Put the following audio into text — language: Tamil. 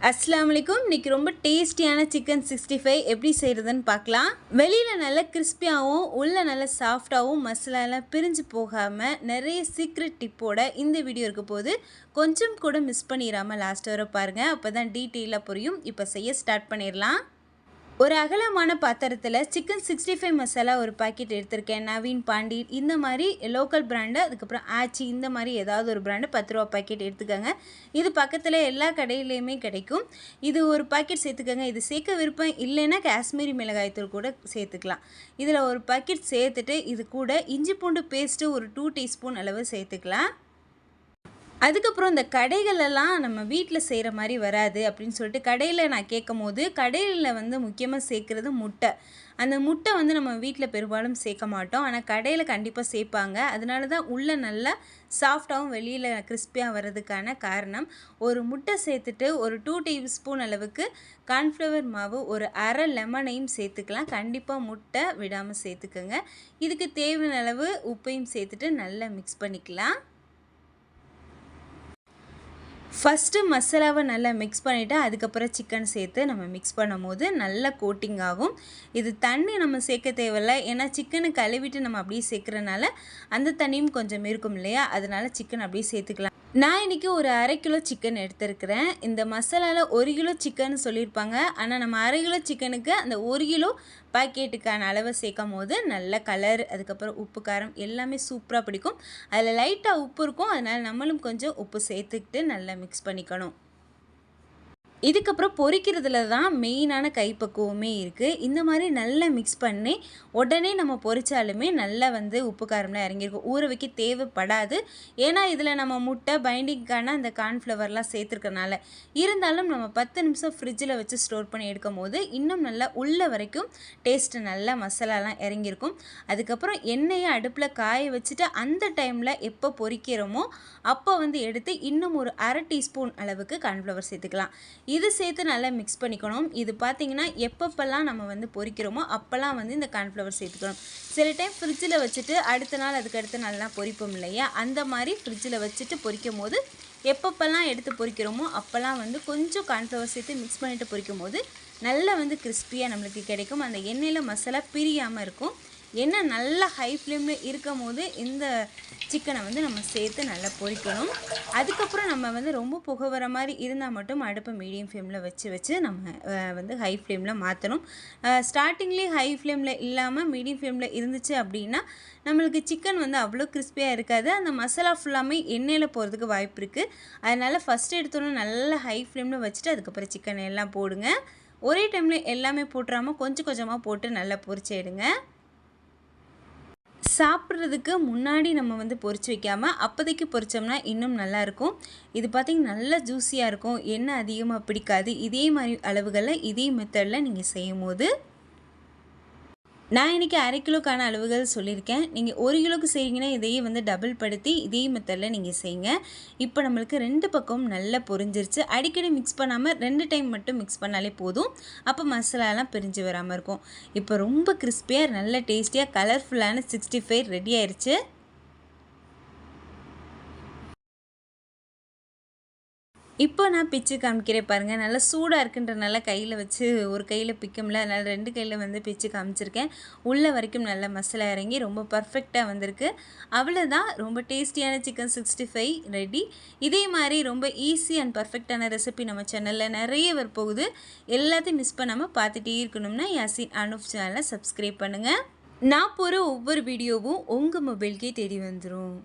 அஸ்ஸலாமு அலைக்கும். இன்றைக்கி ரொம்ப டேஸ்டியான சிக்கன் 65 எப்படி செய்கிறதுன்னு பார்க்கலாம். வெளியில் நல்லா கிறிஸ்பியாகவும் உள்ளே நல்லா சாஃப்டாகவும் மசாலாலாம் பிரிஞ்சு போகாமல் நிறைய சீக்ரெட் டிப்போட இந்த வீடியோ இருக்க போது கொஞ்சம் கூட மிஸ் பண்ணிடாமல் லாஸ்ட் வரை பாருங்கள். அப்போ தான் டீட்டெயிலாக புரியும். இப்போ செய்ய ஸ்டார்ட் பண்ணிடலாம். ஒரு அகலமான பாத்திரத்தில் சிக்கன் 65 மசாலா ஒரு பாக்கெட் எடுத்திருக்கேன். நவீன், பாண்டி இந்த மாதிரி லோக்கல் பிராண்டு, அதுக்கப்புறம் ஆச்சி இந்த மாதிரி ஏதாவது ஒரு பிராண்டு 10 ரூபா பாக்கெட் எடுத்துக்கோங்க. இது பக்கத்தில் எல்லா கடையிலையுமே கிடைக்கும். இது ஒரு பாக்கெட் சேர்த்துக்கோங்க. இது சேர்க்க விருப்பம் இல்லைன்னா காஷ்மீரி மிளகாய்த்தூள் கூட சேர்த்துக்கலாம். இதில் ஒரு பாக்கெட் சேர்த்துட்டு இது கூட இஞ்சி பூண்டு பேஸ்ட்டு ஒரு 2 டீஸ்பூன் அளவு சேர்த்துக்கலாம். அதுக்கப்புறம் இந்த கடைகளெல்லாம் நம்ம வீட்டில் செய்கிற மாதிரி வராது அப்படின்னு சொல்லிட்டு கடையில் நான் கேட்கும் போது கடையில் முக்கியமாக சேர்க்குறது முட்டை. அந்த முட்டை நம்ம வீட்டில் பெரும்பாலும் சேர்க்க மாட்டோம். ஆனால் கடையில் கண்டிப்பாக சேர்ப்பாங்க. அதனால தான் உள்ளே நல்லா சாஃப்டாகவும் வெளியில் கிறிஸ்பியாக வர்றதுக்கான காரணம். ஒரு முட்டை சேர்த்துட்டு ஒரு 2 டீஸ்பூன் அளவுக்கு கார்ன்ஃப்ளவர் மாவு, ஒரு அரை லெமனையும் சேர்த்துக்கலாம். கண்டிப்பாக முட்டை விடாமல் சேர்த்துக்கோங்க. இதுக்கு தேவையான அளவு உப்பையும் சேர்த்துட்டு நல்லா மிக்ஸ் பண்ணிக்கலாம். ஃபஸ்ட்டு மசாலாவை நல்லா மிக்ஸ் பண்ணிவிட்டு அதுக்கப்புறம் சிக்கன் சேர்த்து நம்ம மிக்ஸ் பண்ணும் போது நல்லா கோட்டிங் ஆகும். இது தண்ணி நம்ம சேர்க்க தேவையில்லை. ஏன்னா சிக்கனை கழுவிட்டு நம்ம அப்படியே சேர்க்குறனால அந்த தண்ணியும் கொஞ்சம் இருக்கும் இல்லையா, அதனால் சிக்கன் அப்படியே சேர்த்துக்கலாம். நான் இன்றைக்கி ஒரு 1/2 கிலோ சிக்கன் எடுத்துருக்கிறேன். இந்த மசாலாவில் 1 கிலோ சிக்கன் சொல்லியிருப்பாங்க. ஆனால் நம்ம 1/2 கிலோ சிக்கனுக்கு அந்த 1 கிலோ பாக்கெட்டுக்கான அளவை சேர்க்கும் போது நல்ல கலர், அதுக்கப்புறம் உப்பு காரம் எல்லாமே சூப்பராக பிடிக்கும். அதில் லைட்டாக உப்பு இருக்கும். அதனால் நம்மளும் கொஞ்சம் உப்பு சேர்த்துக்கிட்டு நல்லா மிக்ஸ் பண்ணிக்கணும். இதுக்கப்புறம் பொரிக்கிறதுல தான் மெயினான கைப்பக்குவமே இருக்குது. இந்த மாதிரி நல்லா மிக்ஸ் பண்ணி உடனே நம்ம பொரித்தாலுமே நல்லா உப்பு காரம்லாம் இறங்கியிருக்கும். ஊற வைக்க தேவைப்படாது. ஏன்னா இதில் நம்ம முட்டை பைண்டிங்க்கான அந்த கார்ன்ஃப்ளவர்லாம் சேர்த்துருக்கனால. இருந்தாலும் நம்ம 10 நிமிஷம் ஃப்ரிட்ஜில் வச்சு ஸ்டோர் பண்ணி எடுக்கும் போது இன்னும் நல்லா உள்ள வரைக்கும் டேஸ்ட்டு நல்லா மசாலாலாம் இறங்கியிருக்கும். அதுக்கப்புறம் எண்ணெயை அடுப்பில் காய வச்சுட்டு அந்த டைமில் எப்போ பொரிக்கிறோமோ அப்போ எடுத்து இன்னும் ஒரு 1/2 டீஸ்பூன் அளவுக்கு கார்ன்ஃப்ளவர் சேர்த்துக்கலாம். இது சேர்த்து நல்லா மிக்ஸ் பண்ணிக்கணும். இது பார்த்திங்கன்னா எப்பப்பெல்லாம் நம்ம பொரிக்கிறோமோ அப்போல்லாம் இந்த கார்ன்ஃப்ளவர் சேர்த்துக்கணும். சில டைம் ஃப்ரிட்ஜில் வச்சுட்டு அடுத்த நாள் அதுக்கடுத்து நல்லா பொரிப்போம் இல்லையா, அந்த மாதிரி ஃப்ரிட்ஜில் வச்சுட்டு பொரிக்கும் போது எப்பப்பெல்லாம் எடுத்து பொரிக்கிறோமோ அப்போல்லாம் கொஞ்சம் கார்ன்ஃப்ளவர் சேர்த்து மிக்ஸ் பண்ணிவிட்டு பொரிக்கும் போது நல்லா கிறிஸ்பியாக நம்மளுக்கு கிடைக்கும். அந்த எண்ணெயில் மசாலா பிரியாமல் இருக்கும். எண்ணெய் நல்லா ஹை ஃப்ளேமில் இருக்கும் போது இந்த சிக்கனை நம்ம சேர்த்து நல்லா பொரிக்கணும். அதுக்கப்புறம் நம்ம ரொம்ப புகை வர மாதிரி இருந்தால் மட்டும் அடுப்பை மீடியம் ஃப்ளேமில் வச்சு நம்ம ஹை ஃப்ளேமில் மாற்றணும். ஸ்டார்டிங்லேயே ஹை ஃப்ளேமில் இல்லாமல் மீடியம் ஃப்ளேமில் இருந்துச்சு அப்படின்னா நம்மளுக்கு சிக்கன் அவ்வளோ கிறிஸ்பியாக இருக்காது. அந்த மசாலா ஃபுல்லாமே எண்ணெயில் போகிறதுக்கு வாய்ப்பு இருக்குது. அதனால் ஃபஸ்ட்டு எடுத்தோன்னே நல்லா ஹை ஃப்ளேமில் வச்சுட்டு அதுக்கப்புறம் சிக்கன் எல்லாம் போடுங்க. ஒரே டைமில் எல்லாமே போட்டுறாமல் கொஞ்சம் கொஞ்சமாக போட்டு நல்லா பொரிச்சு எடுங்க. சாப்பிட்றதுக்கு முன்னாடி நம்ம பொரிச்சு வைக்காமல் அப்போதைக்கு பொரிச்சோம்னா இன்னும் நல்லாயிருக்கும். இது பார்த்திங்கன்னா நல்லா ஜூஸியாக இருக்கும். எண்ணெய் அதிகமாக பிடிக்காது. இதே மாதிரி அளவுகளில் இதே மெத்தடில் நீங்கள் செய்யும் போது நான் இன்றைக்கி 1/2 கிலோக்கான அளவுகள் சொல்லியிருக்கேன். நீங்கள் 1 கிலோக்கு செய்கிறீங்கன்னா இதையே டபுள் படுத்தி இதே மெத்தடில் நீங்கள் செய்யுங்க. இப்போ நம்மளுக்கு 2 பக்கமும் நல்லா பொரிஞ்சிருச்சு. அடிக்கடி மிக்ஸ் பண்ணாமல் 2 டைம் மட்டும் மிக்ஸ் பண்ணாலே போதும். அப்போ மசாலாலாம் பிரிஞ்சு வராமல் இருக்கும். இப்போ ரொம்ப கிறிஸ்பியாக நல்ல டேஸ்டியாக கலர்ஃபுல்லான 65 ரெடி ஆயிடுச்சு. இப்போ நான் பிச்சு காமிக்கிறேன் பாருங்கள். நல்லா சூடாக இருக்குன்றனால கையில் வச்சு ஒரு கையில் பிக்கும்ல, அதனால் 2 கையில் பிச்சு காமிச்சிருக்கேன். உள்ள வரைக்கும் நல்ல மசாலா இறங்கி ரொம்ப பர்ஃபெக்டாக வந்திருக்கு. அவ்வளோதான், ரொம்ப டேஸ்டியான சிக்கன் 65 ரெடி. இதே மாதிரி ரொம்ப ஈஸி அண்ட் பர்ஃபெக்டான ரெசிபி நம்ம சேனலில் நிறைய வரப்போகுது. எல்லாத்தையும் மிஸ் பண்ணாமல் பார்த்துட்டே இருக்கணும்னா யாசின் அனூஃப் சேனலை சப்ஸ்கிரைப் பண்ணுங்கள். நான் போகிற ஒவ்வொரு வீடியோவும் உங்கள் மொபைலுக்கே தேடி வந்துடும்.